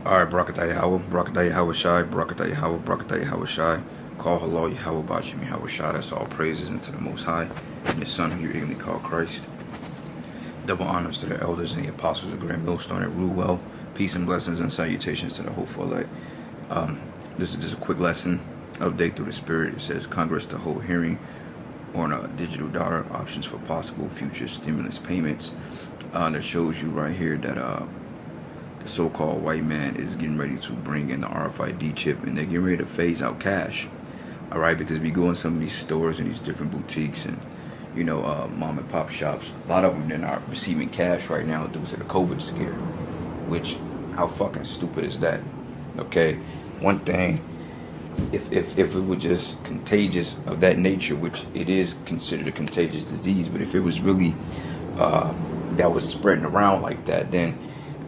Alright, Barakatah Yahweh, Barakatah Yahweh Shai, Barakatah Yahweh, Barakatah Yahweh Shai. Call Halal Yahweh Bashim Yahweh Shai. That's all praises unto the Most High and His Son, who you ignorantly call Christ. Double honors to the elders and the apostles of Grand Millstone and rule well. Peace and blessings and salutations to the hopeful elect. This is just a quick lesson update through the Spirit. It says Congress to hold hearing on a digital dollar, options for possible future stimulus payments. That shows you right here that the so-called white man is getting ready to bring in the RFID chip, and they're getting ready to phase out cash. All right, because if you go in some of these stores and these different boutiques and mom and pop shops, a lot of them, they're not receiving cash right now due to the COVID scare. Which, how fucking stupid is that? Okay, one thing, if it was just contagious of that nature, which it is considered a contagious disease, but if it was really that was spreading around like that, then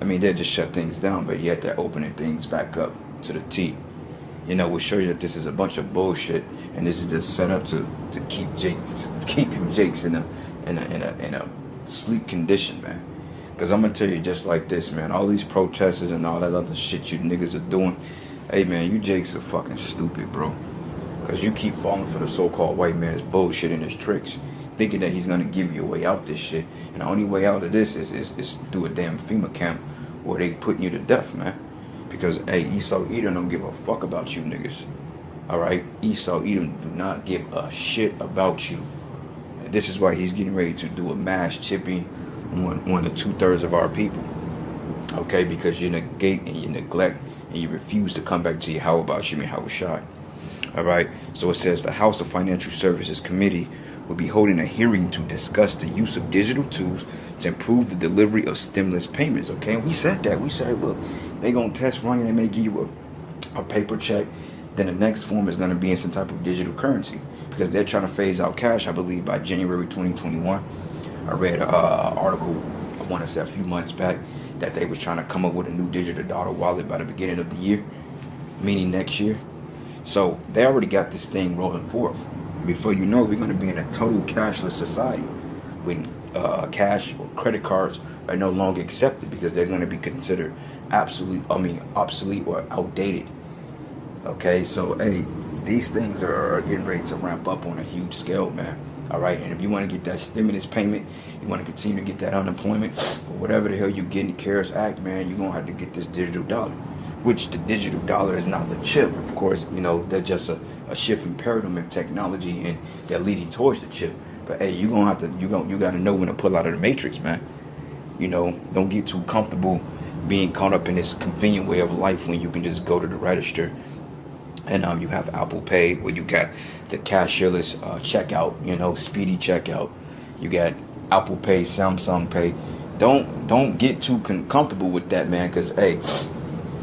I mean, they'll just shut things down, but yet they're opening things back up to the T. Which shows you that this is a bunch of bullshit, and this is just set up to keep you Jakes in a sleep condition, man. Because I'm gonna tell you just like this, man. All these protesters and all that other shit you niggas are doing, hey man, you Jakes are fucking stupid, bro. Because you keep falling for the so-called white man's bullshit and his tricks, thinking that he's gonna give you a way out this shit. And the only way out of this is through a damn FEMA camp where they putting you to death, man. Because hey, Esau Edom don't give a fuck about you niggas. Alright? Esau Edom do not give a shit about you. And this is why he's getting ready to do a mass chipping on the 2/3 of our people. Okay? Because you negate and you neglect and you refuse to come back to Yahweh Bashim Yahweh Shai. Alright? So it says the House of Financial Services Committee will be holding a hearing to discuss the use of digital tools to improve the delivery of stimulus payments. Okay, and we said that. We said, look, they gonna test run you. They may give you a paper check. Then the next form is gonna be in some type of digital currency because they're trying to phase out cash, I believe, by January 2021. I read an article, I want to say a few months back, that they was trying to come up with a new digital dollar wallet by the beginning of the year, meaning next year. So they already got this thing rolling forth. Before you know it, we're going to be in a total cashless society when cash or credit cards are no longer accepted because they're going to be considered obsolete or outdated. Okay, so hey, these things are getting ready to ramp up on a huge scale, man. All right, and if you want to get that stimulus payment, you want to continue to get that unemployment, or whatever the hell you get in the CARES Act, man, you're going to have to get this digital dollar. Which the digital dollar is not the chip, of course. They're just a shift in paradigm and technology, and they're leading towards the chip. But hey, you got to know when to pull out of the matrix, man. Don't get too comfortable being caught up in this convenient way of life when you can just go to the register and you have Apple Pay, where you got the cashierless checkout, speedy checkout. You got Apple Pay, Samsung Pay. Don't get too comfortable with that, man, because hey,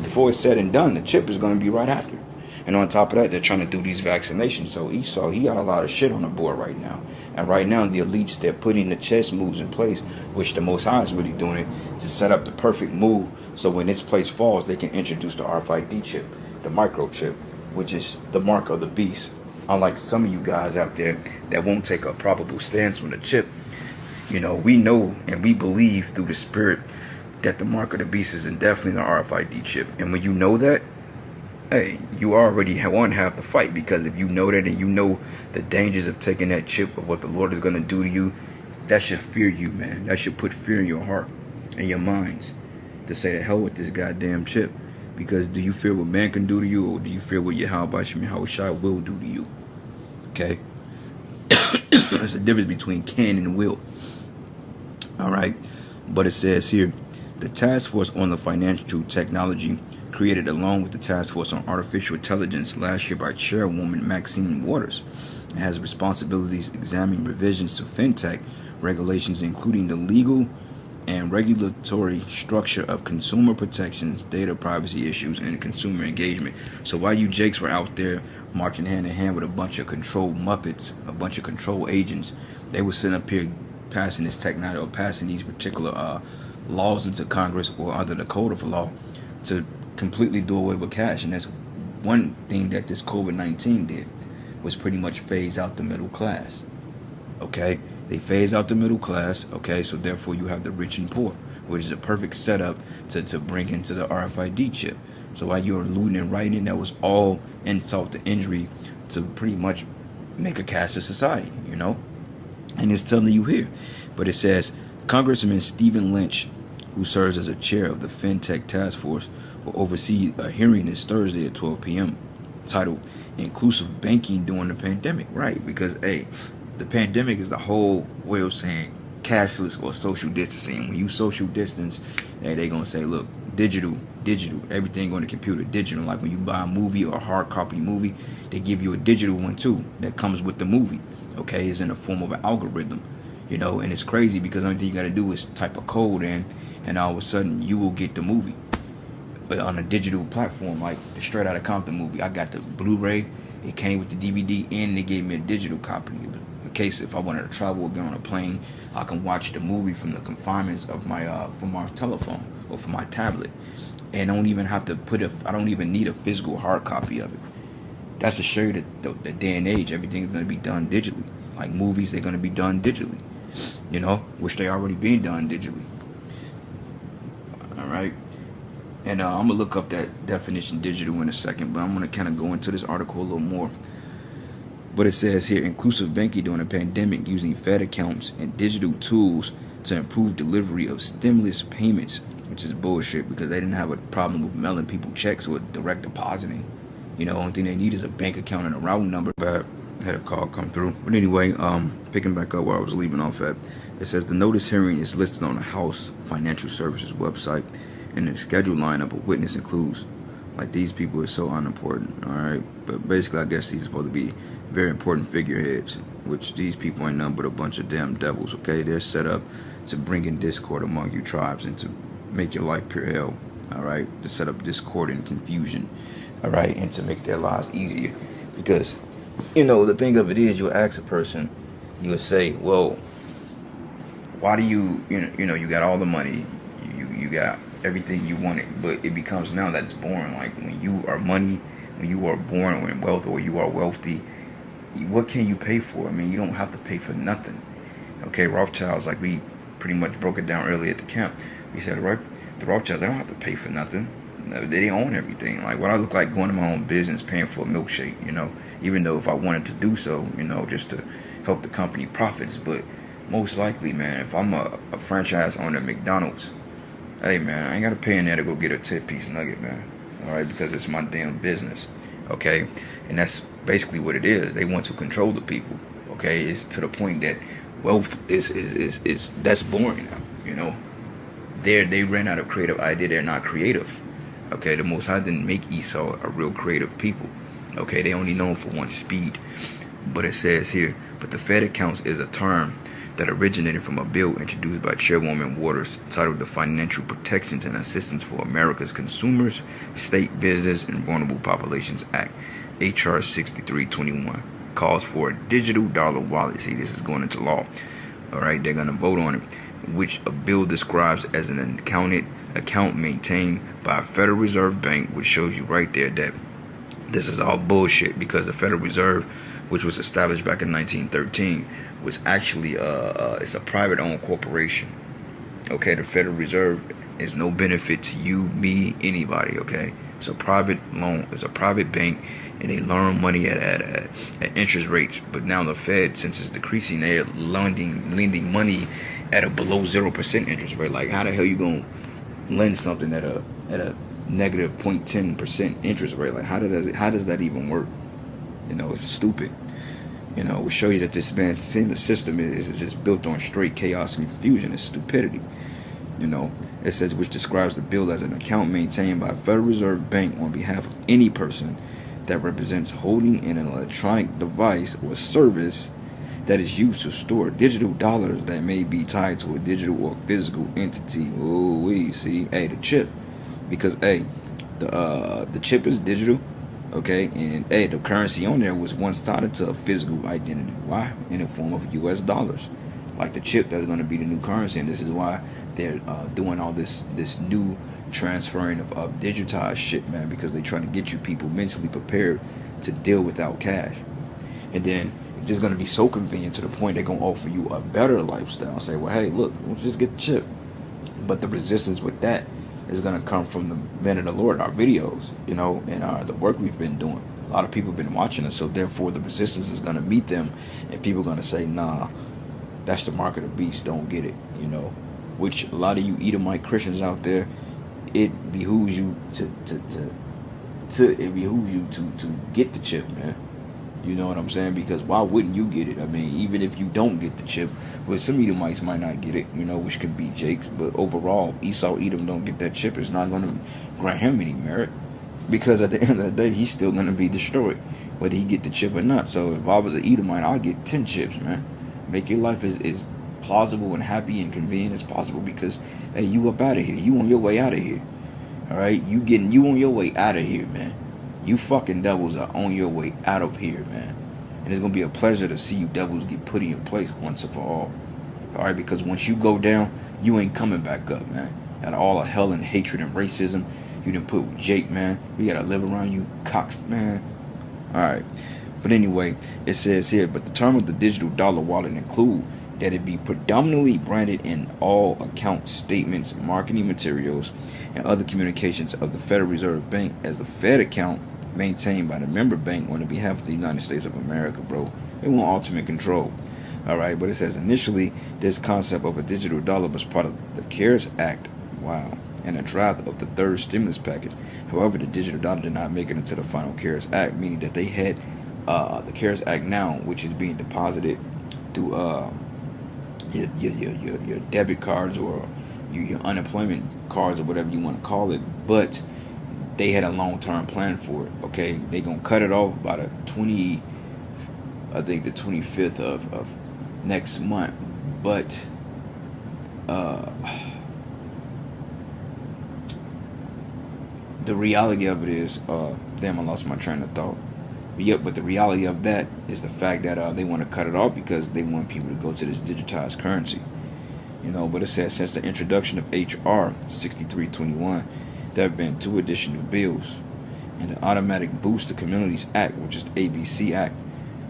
before it's said and done, the chip is going to be right after. And on top of that, they're trying to do these vaccinations. So Esau, he got a lot of shit on the board right now. And right now, the elites, they're putting the chess moves in place, which the Most High is really doing it to set up the perfect move. So when this place falls, they can introduce the RFID chip, the microchip, which is the mark of the beast. Unlike some of you guys out there that won't take a probable stance on the chip, we know and we believe through the Spirit that the mark of the beast is definitely the RFID chip. And when you know that, hey, you already won half the fight, because if you know that and you know the dangers of taking that chip of what the Lord is going to do to you, that should fear you, man. That should put fear in your heart and your minds to say the hell with this goddamn chip. Because do you fear what man can do to you, or do you fear what Yahweh Bashim Yahweh Shai will do to you? Okay? There's a difference between can and will. Alright? But it says here, the Task Force on the Financial Technology, created along with the Task Force on Artificial Intelligence last year by Chairwoman Maxine Waters, has responsibilities examining revisions to fintech regulations, including the legal and regulatory structure of consumer protections, data privacy issues, and consumer engagement. So while you Jakes were out there marching hand in hand with a bunch of control muppets, a bunch of control agents, they were sitting up here passing this technology, or passing these particular laws into Congress or under the code of law to completely do away with cash. And that's one thing that this COVID-19 did, was pretty much phase out the middle class. Okay, they phase out the middle class. Okay, so therefore you have the rich and poor, which is a perfect setup to bring into the RFID chip. So while you're looting and writing, that was all insult to injury to pretty much make a cashless society, And it's telling you here. But it says, Congressman Stephen Lynch, who serves as a chair of the FinTech Task Force, will oversee a hearing this Thursday at 12 p.m. titled Inclusive Banking During the Pandemic. Right, because, the pandemic is the whole way of saying cashless or social distancing. When you social distance, they're going to say, look, digital, everything on the computer, digital. Like when you buy a movie or a hard copy movie, they give you a digital one too that comes with the movie. Okay, it's in the form of an algorithm, and it's crazy because the only thing you got to do is type a code in, and all of a sudden you will get the movie. But on a digital platform like the Straight Outta Compton movie, I got the Blu-ray, it came with the DVD, and they gave me a digital copy. In case if I wanted to travel or get on a plane, I can watch the movie from the confinements of my from my telephone or from my tablet, and don't even have to I don't even need a physical hard copy of it. That's to show you that the day and age, everything is going to be done digitally. Like movies, they're going to be done digitally, which they already being done digitally. All right. And I'm going to look up that definition digital in a second, but I'm going to kind of go into this article a little more. But it says here, inclusive banking during a pandemic using Fed accounts and digital tools to improve delivery of stimulus payments, which is bullshit because they didn't have a problem with mailing people checks or direct depositing. Only thing they need is a bank account and a routing number. But I had a call come through. But anyway, picking back up where I was leaving off at, it says the notice hearing is listed on the House Financial Services website, and the scheduled lineup of witness includes, like, these people are so unimportant, all right? But basically, I guess these are supposed to be very important figureheads, which these people ain't nothing but a bunch of damn devils, okay? They're set up to bring in discord among you tribes and to make your life pure hell, all right? To set up discord and confusion, all right? And to make their lives easier. Because, the thing of it is, you'll ask a person, you'll say, well, why do you got all the money, you got everything you wanted, but it becomes now that it's boring. Like when you are money, when you are born or in wealth or you are wealthy, what can you pay for? I mean, you don't have to pay for nothing. Okay, Rothschilds, like we pretty much broke it down earlier at the camp. We said, right, the Rothschilds, they don't have to pay for nothing. They own everything. Like what I look like going to my own business, paying for a milkshake, even though if I wanted to do so, just to help the company profits. But most likely, man, if I'm a franchise owner at McDonald's, hey, man, I ain't got to pay in there to go get a 10-piece nugget, man. All right, because it's my damn business. Okay, and that's basically what it is. They want to control the people. Okay, it's to the point that wealth is that's boring now. They ran out of creative idea. They're not creative. Okay, the Most High didn't make Esau a real creative people. Okay, they only known for one speed. But it says here, but the Fed accounts is a term that originated from a bill introduced by Chairwoman Waters titled the Financial Protections and Assistance for America's Consumers, State Business, and Vulnerable Populations Act, H.R. 6321. Calls for a digital dollar wallet. See, this is going into law. All right, they're going to vote on it, which a bill describes as an account maintained by a Federal Reserve Bank, which shows you right there that this is all bullshit because the Federal Reserve, which was established back in 1913, was actually it's a private-owned corporation. Okay, the Federal Reserve is no benefit to you, me, anybody. Okay, it's a private loan, it's a private bank, and they loan money at interest rates. But now the Fed, since it's decreasing, they're lending money at a below 0% interest rate. Like, how the hell you gonna lend something at a negative 0.10% interest rate? Like, how does that even work? It's stupid. It will show you that this man's system is just built on straight chaos and confusion. It's stupidity. It says, which describes the bill as an account maintained by a Federal Reserve Bank on behalf of any person that represents holding in an electronic device or service that is used to store digital dollars that may be tied to a digital or physical entity. Oh, we see, the chip, because the chip is digital. Okay, and the currency on there was once tied to a physical identity. Why? In the form of U.S. dollars. Like the chip, that's going to be the new currency, and this is why they're doing all this new transferring of digitized shit, man, because they're trying to get you people mentally prepared to deal without cash. And then it's just going to be so convenient to the point they're going to offer you a better lifestyle. Say, well, hey, look, we'll just get the chip. But the resistance with that is going to come from the men of the Lord, our videos, you know, and the work we've been doing. A lot of people have been watching us, so therefore the resistance is going to meet them, and people are going to say, nah, that's the mark of the beast, don't get it, you know. Which a lot of you Edomite Christians out there, it behooves you to get the chip, man. You know what I'm saying? Because why wouldn't you get it? I mean, even if you don't get the chip, well, some Edomites might not get it, you know, which could be Jake's. But overall, if Esau Edom don't get that chip, it's not going to grant him any merit. Because at the end of the day, he's still going to be destroyed, whether he get the chip or not. So if I was an Edomite, I'll get 10 chips, man. Make your life as plausible and happy and convenient as possible, because, hey, you up out of here. You on your way out of here. All right? You on your way out of here, man. You fucking devils are on your way out of here, man. And it's going to be a pleasure to see you devils get put in your place once and for all. All right? Because once you go down, you ain't coming back up, man. Out of all the hell and hatred and racism you done put with Jake, man. We got to live around you cocks, man. All right. But anyway, it says here, but the term of the digital dollar wallet include that it be predominantly branded in all account statements, marketing materials, and other communications of the Federal Reserve Bank as a Fed account maintained by the member bank on the behalf of the United States of America, bro. They want ultimate control. All right, but it says initially this concept of a digital dollar was part of the CARES Act, wow, and a draft of the third stimulus package. However, the digital dollar did not make it into the final CARES Act, meaning that they had the CARES Act now, which is being deposited through your debit cards or your unemployment cards or whatever you want to call it. But they had a long-term plan for it. Okay, they gonna cut it off by the 25th of next month. But the reality of it is, damn, I lost my train of thought. But the reality of that is the fact that they want to cut it off because they want people to go to this digitized currency. You know, but it says since the introduction of H.R. 6321, there have been 2 additional bills, and the Automatic Boost to Communities Act, which is the ABC Act,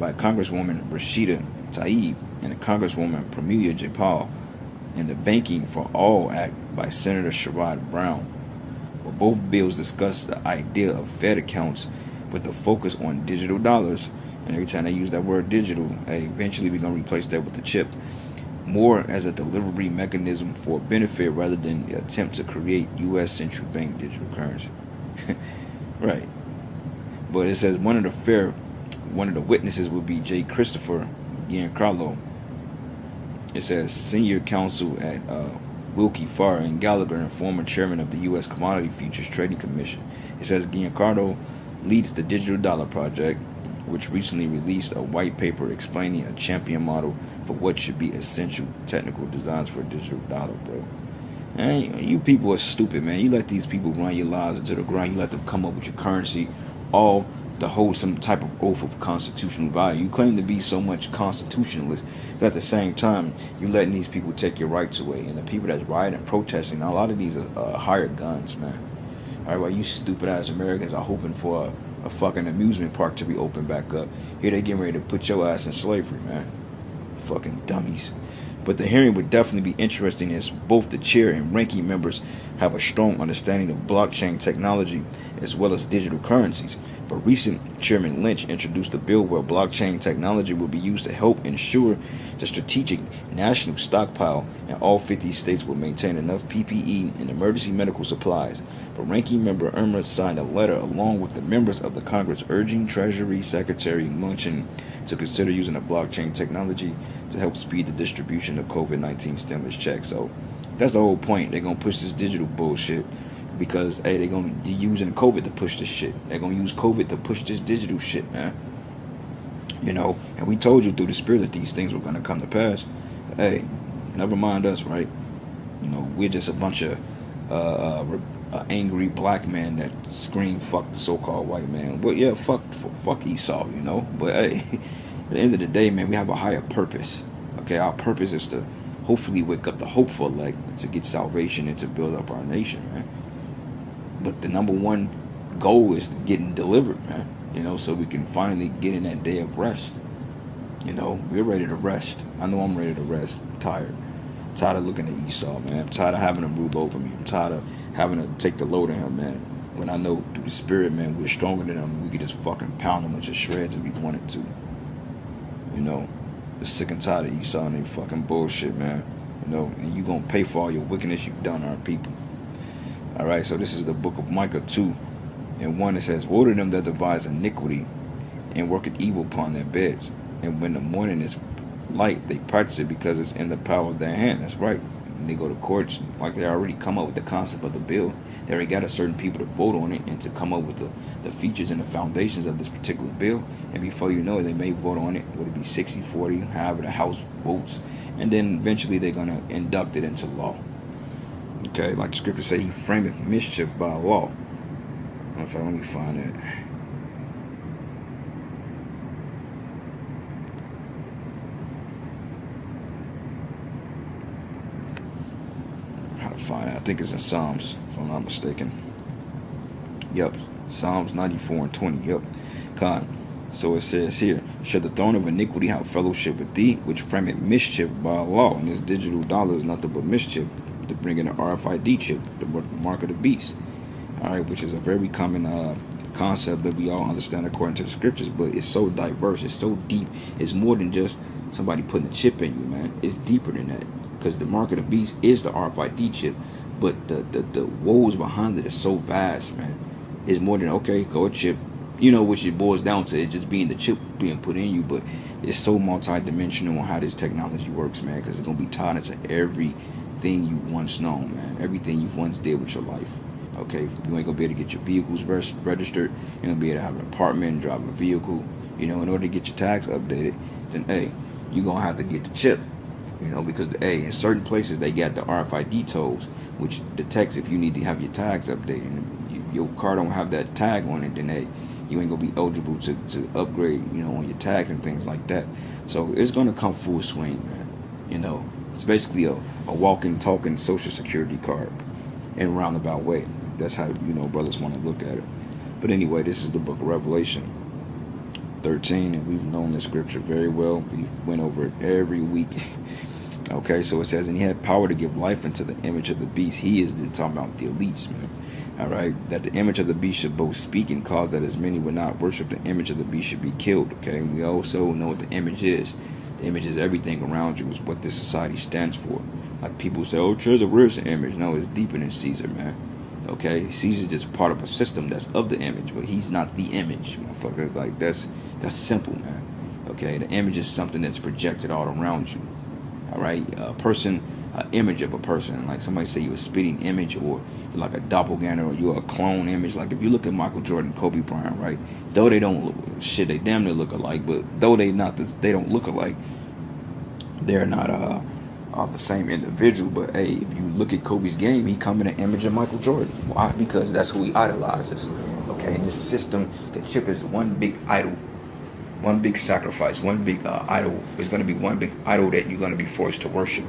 by Congresswoman Rashida Tlaib and the Congresswoman Pramila Jayapal, and the Banking for All Act by Senator Sherrod Brown. But both bills discuss the idea of Fed accounts with a focus on digital dollars, and every time they use that word digital, hey, eventually we're going to replace that with the chip, more as a delivery mechanism for benefit rather than the attempt to create U.S. central bank digital currency. Right. But it says one of the witnesses will be J. Christopher Giancarlo. It says senior counsel at Wilkie Farr and Gallagher and former chairman of the U.S. Commodity Futures Trading Commission. It says Giancarlo leads the Digital Dollar Project, which recently released a white paper explaining a champion model for what should be essential technical designs for a digital dollar, bro. And you people are stupid, man. You let these people run your lives into the ground. You let them come up with your currency, all to hold some type of oath of constitutional value. You claim to be so much constitutionalist, but at the same time, you're letting these people take your rights away. And the people that's rioting and protesting, a lot of these are hired guns, man. All right, well, you stupid ass Americans are hoping for a fucking amusement park to be opened back up. Here they getting ready to put your ass in slavery, man. Fucking dummies. But the hearing would definitely be interesting as both the chair and ranking members have a strong understanding of blockchain technology as well as digital currencies. But recent Chairman Lynch introduced a bill where blockchain technology will be used to help ensure the strategic national stockpile, and all 50 states will maintain enough PPE and emergency medical supplies. But Ranking Member Irma signed a letter along with the members of the Congress urging Treasury Secretary Mnuchin to consider using a blockchain technology to help speed the distribution of COVID-19 stimulus checks. So that's the whole point. They're going to push this digital bullshit because, hey, they're going to be using COVID to push this shit. They're going to use COVID to push this digital shit, man. You know, and we told you through the spirit that these things were going to come to pass. But, hey, never mind us, right? You know, we're just a bunch of angry black men that scream fuck the so-called white man. But yeah, fuck Esau, you know. But hey, at the end of the day, man, we have a higher purpose. Okay, our purpose is to hopefully wake up the hopeful elect to get salvation and to build up our nation, man. But the number one goal is getting delivered, man. You know, so we can finally get in that day of rest. You know, we're ready to rest. I know I'm ready to rest. I'm tired. I'm tired of looking at Esau, man. I'm tired of having him rule over me. I'm tired of having to take the load of him, man. When I know through the spirit, man, we're stronger than him. We could just fucking pound him into shreds if we wanted to. You know, I'm sick and tired of Esau and they fucking bullshit, man. You know, and you gonna pay for all your wickedness you've done to our people. Alright, so this is the book of Micah 2. And 1, it says, woe to them that devise iniquity and worketh evil upon their beds. And when the morning is light, they practice it because it's in the power of their hand. That's right. When they go to courts, like they already come up with the concept of the bill, they already got a certain people to vote on it and to come up with the features and the foundations of this particular bill. And before you know it, they may vote on it. Would it be 60-40, however the House votes? And then eventually they're going to induct it into law. Okay, like the scripture say, he frameth mischief by law. Let me find it. How to find it? I think it's in Psalms, if I'm not mistaken. Yep, Psalms 94 and 20. Yep, Con. So it says here, shall the throne of iniquity have fellowship with thee, which frameth mischief by law? And this digital dollar is nothing but mischief, to bring in an RFID chip, the mark of the beast. All right, which is a very common concept that we all understand according to the scriptures, but it's so diverse, it's so deep. It's more than just somebody putting a chip in you, man. It's deeper than that, because the mark of the beast is the RFID chip, but the woes behind it is so vast, man. It's more than, okay, go a chip, you know, which it boils down to it just being the chip being put in you, but it's so multi-dimensional on how this technology works, man, because it's going to be tied into everything you once known, man, everything you've once did with your life. Okay, you ain't gonna be able to get your vehicles registered. You're gonna be able to have an apartment, drive a vehicle. You know, in order to get your tags updated, then hey, you're gonna have to get the chip. You know, because hey, in certain places they got the RFID tolls, which detects if you need to have your tags updated. And if your car don't have that tag on it, then hey, you ain't gonna be eligible to upgrade. You know, on your tags and things like that. So it's gonna come full swing, man. You know, it's basically a walking, talking social security card in a roundabout way. That's how, you know, brothers want to look at it. But anyway, this is the book of Revelation 13, and we've known this scripture very well. We went over it every week. Okay, so it says, and he had power to give life unto the image of the beast. He is talking about the elites, man. All right, that the image of the beast should both speak and cause that as many would not worship the image of the beast should be killed. Okay, we also know what the image is. The image is everything around you, is what this society stands for. Like people say, oh, Caesar, where's the image? No, it's deeper than Caesar, man. Okay, Caesar's just part of a system that's of the image, but he's not the image, motherfucker. Like that's simple, man. Okay, the image is something that's projected all around you. All right, a person, an image of a person. Like somebody say you're a spitting image, or you're like a doppelganger, or you're a clone image. Like if you look at Michael Jordan, Kobe Bryant, right? Though they don't look, shit, they damn near look alike, but though they don't look alike, they're not the same individual. But hey, if you look at Kobe's game, he come in an image of Michael Jordan. Why? Because that's who he idolizes. Okay, in this system, the chip is one big idol, one big sacrifice, one big idol. There's going to be one big idol that you're going to be forced to worship.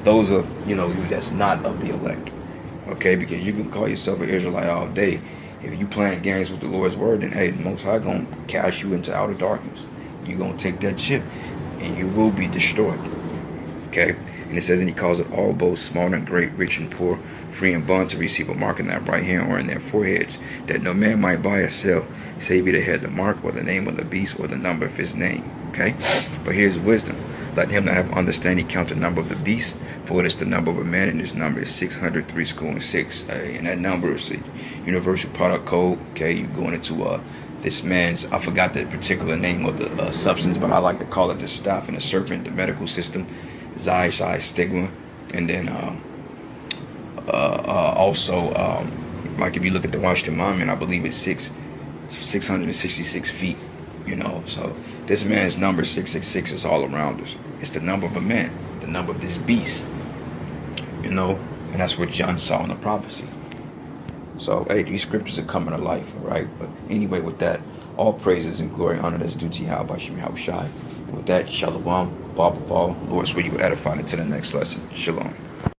Those are, you know, you that's not of the elect. Okay, because you can call yourself an Israelite all day. If you playing games with the Lord's word, then hey, the Most High gonna cast you into outer darkness. You're gonna take that chip, and you will be destroyed. Okay. And it says, and he calls it all, both small and great, rich and poor, free and bond, to receive a mark in their right hand or in their foreheads, that no man might buy or sell, save either had the mark or the name of the beast or the number of his name. Okay? But here's wisdom. Let him that have understanding count the number of the beast, for it is the number of a man, and his number is 603 and that number is the universal product code. Okay? You're going into this man's, I forgot the particular name of the substance, but I like to call it the staff and the serpent, the medical system. Xi stigma, and then also like if you look at the Washington Monument, I believe it's 666 feet. You know, so this man's number 666 is all around us. It's the number of a man, the number of this beast. You know, and that's what John saw in the prophecy. So hey, these scriptures are coming to life, right? But anyway, with that, all praises and glory, honor that's due to Yahweh Shai. With that, Shalom, Baba, Lord, swear you edified into the next lesson. Shalom.